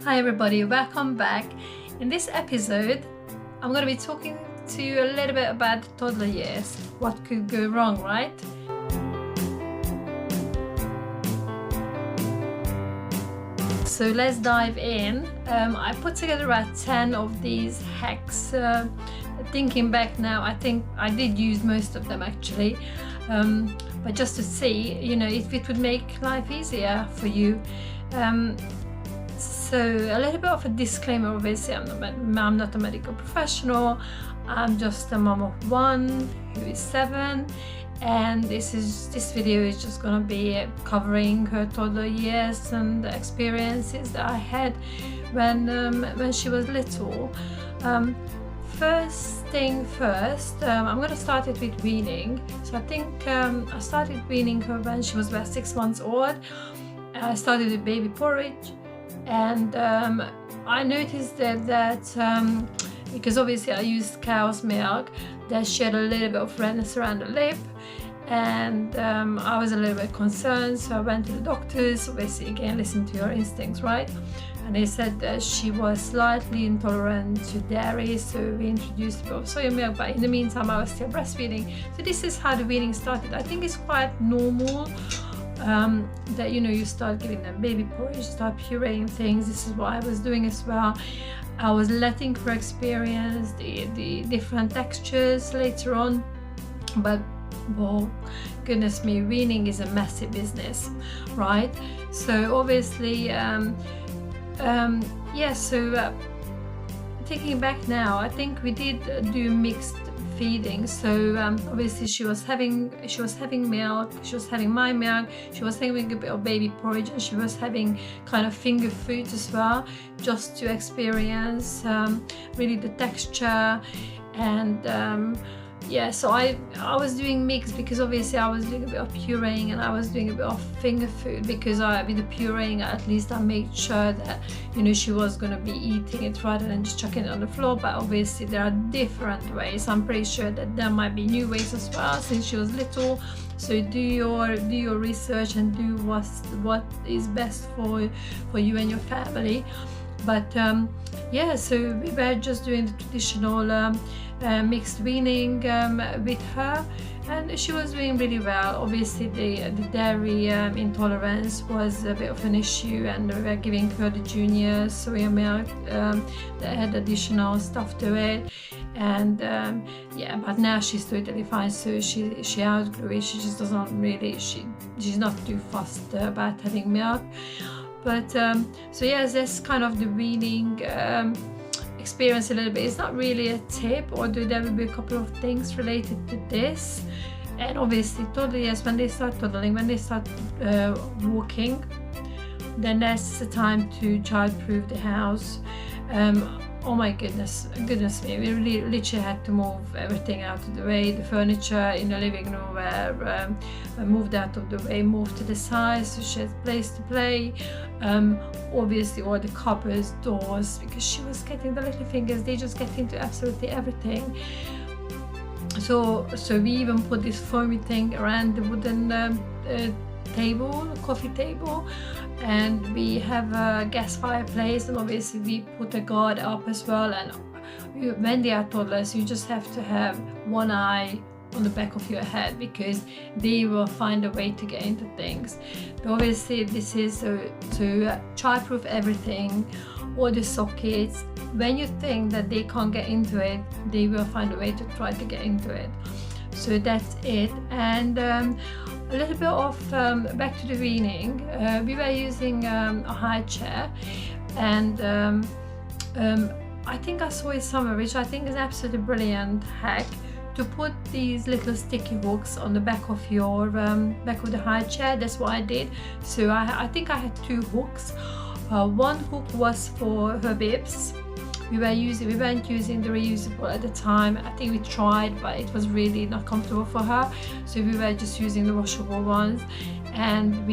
Hi everybody, welcome back. In this episode, I'm going to be talking to you a little bit about toddler years. What could go wrong, right? So let's dive in. I put together about 10 of these hacks. Thinking back now, I think I did use most of them actually. But just to see, if it would make life easier for you. So a little bit of a disclaimer, obviously I'm not a medical professional. I'm just a mom of one who is 7, and this video is just gonna be covering her toddler years and the experiences that I had when she was little. First thing first, I'm gonna start it with weaning. So I think I started weaning her when she was about 6 months old. I started with baby porridge. And I noticed that because obviously I used cow's milk, that she had a little bit of redness around the lip, and I was a little bit concerned, so I went to the doctors. Obviously, again, listen to your instincts, right? And they said that she was slightly intolerant to dairy, so we introduced a bit of soya milk, but in the meantime I was still breastfeeding. So this is how the weaning started. I think it's quite normal that you start giving them baby porridge, start pureeing things. This is what I was doing as well. I was letting her experience the different textures later on, but well, goodness me, weaning is a messy business, right? So obviously thinking back now, I think we did do mixed feeding. So obviously she was having milk, she was having my milk, she was having a bit of baby porridge, and she was having kind of finger food as well, just to experience really the texture. And so I was doing mix, because obviously I was doing a bit of pureeing and I was doing a bit of finger food, because with the pureeing at least I made sure that she was going to be eating it rather than just chucking it on the floor. But obviously there are different ways. I'm pretty sure that there might be new ways as well since she was little. So do your research and do what is best for you and your family. But so we were just doing the traditional mixed weaning with her, and she was doing really well. Obviously the dairy intolerance was a bit of an issue, and we were giving her the junior soya milk that had additional stuff to it. And but now she's totally fine. So she outgrew it. She just doesn't really, she's not too fussed about having milk. But that's kind of the weaning experience a little bit. It's not really a tip, although there will be a couple of things related to this. And obviously toddler years, when they start toddling, when they start walking, then that's the time to child-proof the house. Oh my goodness me, we really literally had to move everything out of the way. The furniture in the living room were moved out of the way, moved to the side, so she had a place to play. Obviously all the cupboards, doors, because she was getting the little fingers, they just get into absolutely everything. So we even put this foamy thing around the wooden coffee table, and we have a gas fireplace, and obviously we put a guard up as well. And when they are toddlers, you just have to have one eye on the back of your head, because they will find a way to get into things. But obviously this is to child-proof everything, all the sockets. When you think that they can't get into it, they will find a way to try to get into it. So that's it. And a little bit of back to the weaning. We were using a high chair, and I think I saw it somewhere, which I think is absolutely brilliant hack, to put these little sticky hooks on the back of your back of the high chair. That's what I did. So I think I had 2 hooks. One hook was for her bibs. We weren't using the reusable at the time. I think we tried, but it was really not comfortable for her, so we were just using the washable ones. And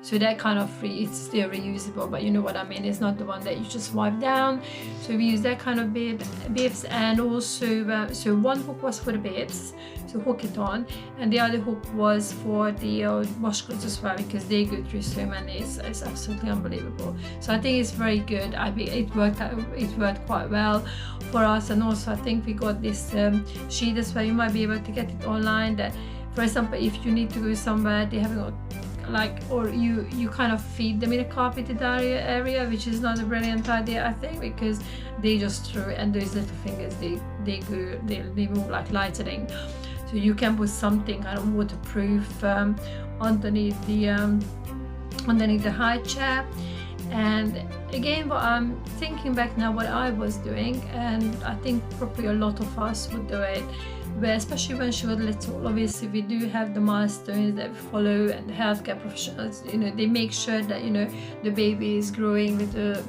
so that kind of free, it's still reusable, but you know what I mean, it's not the one that you just wipe down. So we use that kind of bibs. And also so one hook was for the bibs, to hook it on, and the other hook was for the washcloths as well, because they go through so many. It's absolutely unbelievable. So I think it's very good. It worked quite well for us. And also I think we got this sheet as well. You might be able to get it online, that for example if you need to go somewhere, they have got like, or you kind of feed them in a carpeted area, which is not a brilliant idea, I think, because they just throw it, and those little fingers, they move like lightning. So you can put something kind of waterproof underneath the high chair. And again, what I'm thinking back now, what I was doing, and I think probably a lot of us would do it, but especially when she was little, obviously we do have the milestones that we follow, and the healthcare professionals, you know, they make sure that, you know, the baby is growing with the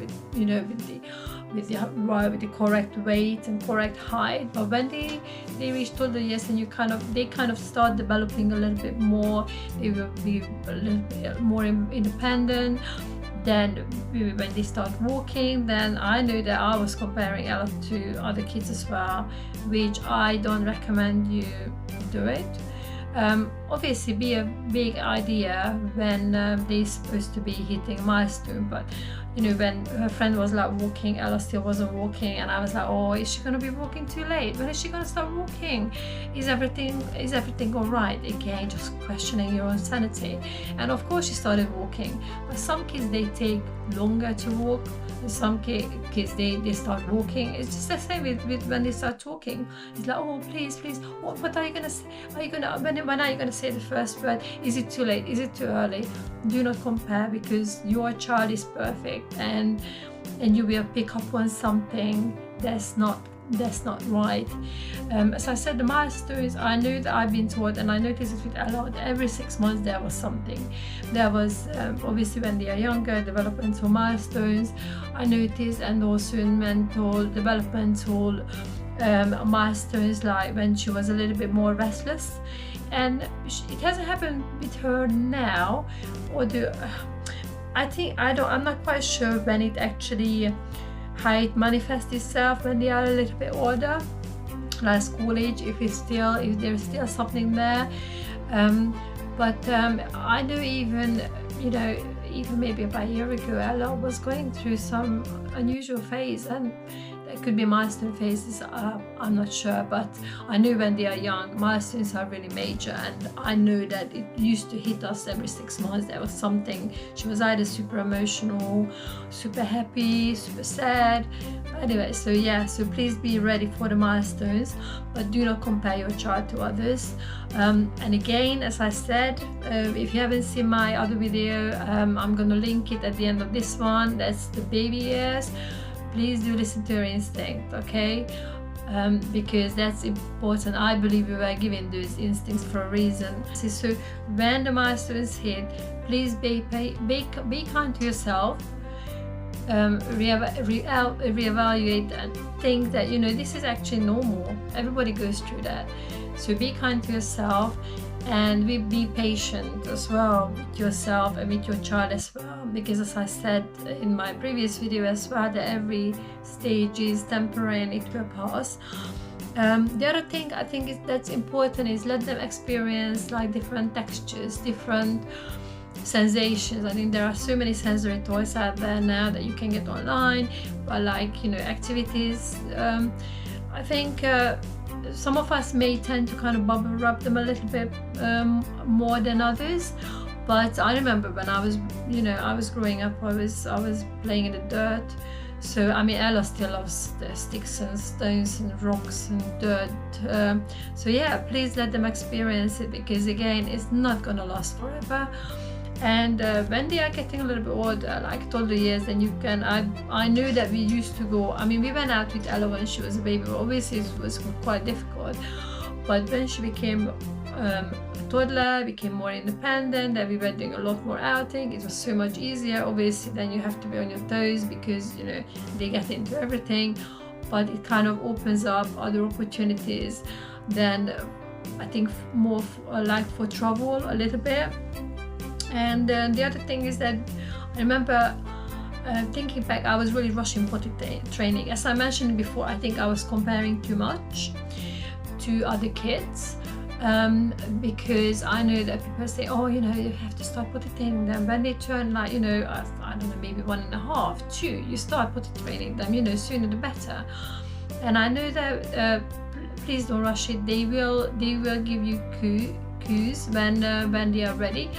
correct weight and correct height. But when they reach toddler years, and they kind of start developing a little bit more, they will be a little bit more independent. Then when they start walking, then I knew that I was comparing Ella to other kids as well, which I don't recommend you do it. Obviously be a big idea when they're supposed to be hitting a milestone, but you know, when her friend was like walking, Ella still wasn't walking, and I was like, oh, is she gonna be walking too late? When is she gonna start walking? Is everything all right? Again, just questioning your own sanity. And of course she started walking, but some kids, they take longer to walk, and some kids they start walking. It's just the same with when they start talking. It's like, oh, please, what are you gonna say? When are you gonna say the first word? Is it too late? Is it too early? Do not compare, because your child is perfect, and you will pick up on something that's not right. As I said, the milestones, I knew that I've been taught, and I noticed it with Ella, every 6 months there was something. There was obviously when they are younger, developmental milestones I noticed, and also in mental developmental milestones, like when she was a little bit more restless. And it hasn't happened with her now, or I'm not quite sure when it actually, how it manifests itself when they are a little bit older, like school age, if there's still something there. But I know even maybe about a year ago, Ella was going through some unusual phase, and it could be milestone phases, I'm not sure, but I knew when they are young, milestones are really major, and I knew that it used to hit us every 6 months. There was something. She was either super emotional, super happy, super sad. Anyway, so please be ready for the milestones, but do not compare your child to others. And again, as I said, if you haven't seen my other video, I'm gonna link it at the end of this one. That's the baby years. Please do listen to your instinct, okay? Because that's important. I believe we were given those instincts for a reason. So when the milestones hit, please be kind to yourself. Reevaluate and think that, you know, this is actually normal. Everybody goes through that. So be kind to yourself, and be patient as well with yourself and with your child as well, because as I said in my previous video as well, that every stage is temporary and it will pass. The other thing I think that's important is let them experience like different textures, different sensations. I think there are so many sensory toys out there now that you can get online, but like, you know, activities. I think some of us may tend to kind of bubble wrap them a little bit more than others, but I remember when I was growing up, I was playing in the dirt. So I mean, Ella still loves the sticks and stones and rocks and dirt. So yeah, please let them experience it, because again, it's not gonna last forever. And when they are getting a little bit older, like toddler years, then you can, I knew that we used to go, I mean, we went out with Ella when she was a baby, but obviously it was quite difficult. But when she became a toddler, became more independent, and we were doing a lot more outing, it was so much easier. Obviously then you have to be on your toes, because, you know, they get into everything, but it kind of opens up other opportunities than, I think, more like for travel a little bit. And the other thing is that I remember thinking back, I was really rushing potty training. As I mentioned before, I think I was comparing too much to other kids, because I know that people say, oh, you know, you have to start potty training them when they turn, like, you know, I don't know, maybe 1.5, 2, you start potty training them, you know, sooner the better. And I know that please don't rush it. They will give you cues when they are ready.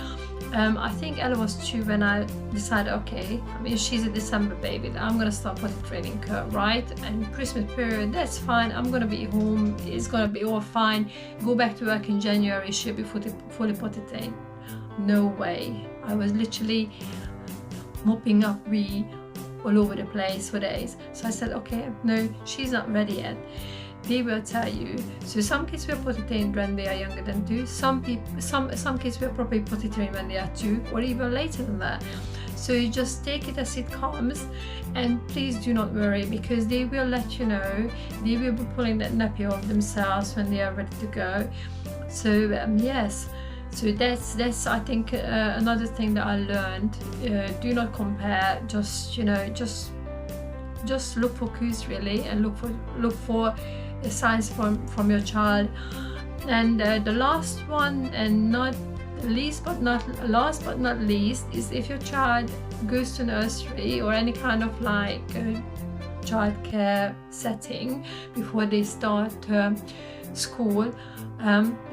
I think Ella was 2 when I decided, okay, I mean, she's a December baby, I'm gonna start potty training her, right? And Christmas period, that's fine, I'm gonna be home, it's gonna be all fine. Go back to work in January, she'll be fully potty trained. No way. I was literally mopping up wee all over the place for days. So I said, okay, no, she's not ready yet. They will tell you. So some kids will potty trained when they are younger than 2. Some kids will probably potty trained when they are 2 or even later than that. So you just take it as it comes, and please do not worry, because they will let you know. They will be pulling that nappy off themselves when they are ready to go. So yes. So that's I think another thing that I learned. Do not compare. Just, you know, just look for cues really, and look for signs from your child. And the last one, and not least but not last but not least, is if your child goes to nursery or any kind of like childcare setting before they start school,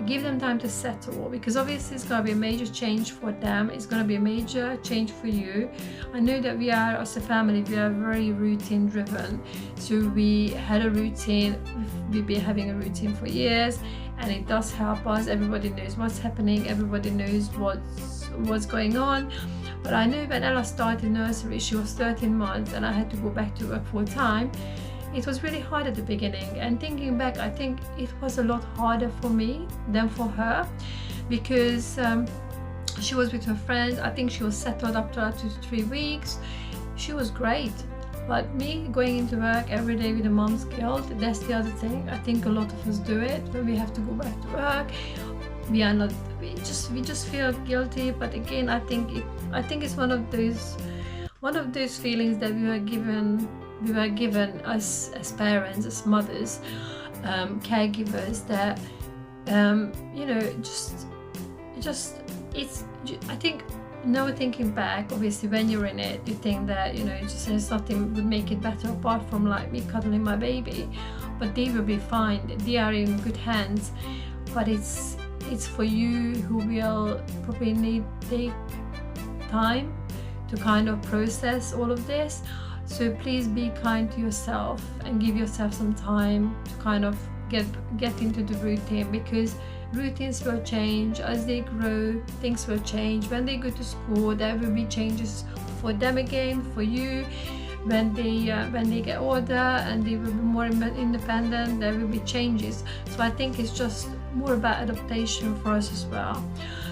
give them time to settle, because obviously it's going to be a major change for them. It's going to be a major change for you. I know that we are, as a family, we are very routine driven. So we had a routine, we've been having a routine for years, and it does help us. Everybody knows what's happening, everybody knows what's going on. But I know when Ella started nursery, she was 13 months and I had to go back to work full time. It was really hard at the beginning, and thinking back, I think it was a lot harder for me than for her, because she was with her friends. I think she was settled after 2 to 3 weeks. She was great. But me going into work every day with a mom's guilt, that's the other thing. I think a lot of us do it when we have to go back to work. We just feel guilty. But again, I think it's one of those feelings that we were given as parents, as mothers, caregivers, that you know, I think now thinking back, obviously when you're in it, you think that, you know, just there's nothing would make it better apart from like me cuddling my baby, but they will be fine. They are in good hands. But it's for you who will probably need take time to kind of process all of this. So please be kind to yourself and give yourself some time to kind of get into the routine, because routines will change as they grow. Things will change when they go to school. There will be changes for them again, for you. When they get older and they will be more independent, there will be changes. So I think it's just more about adaptation for us as well.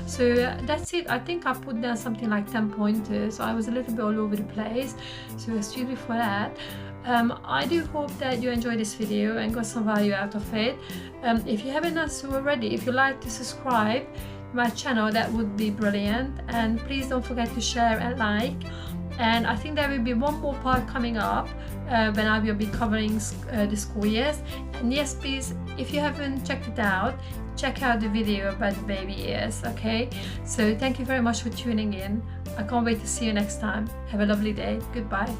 So that's it. I think I put down something like 10 pointers. I was a little bit all over the place, so excuse me for that. I do hope that you enjoyed this video and got some value out of it. If you haven't done so already, if you'd like to subscribe to my channel, that would be brilliant. And please don't forget to share and like. And I think there will be one more part coming up when I will be covering the school years. And yes, please, if you haven't checked it out, check out the video about the baby ears, okay? So thank you very much for tuning in. I can't wait to see you next time. Have a lovely day. Goodbye.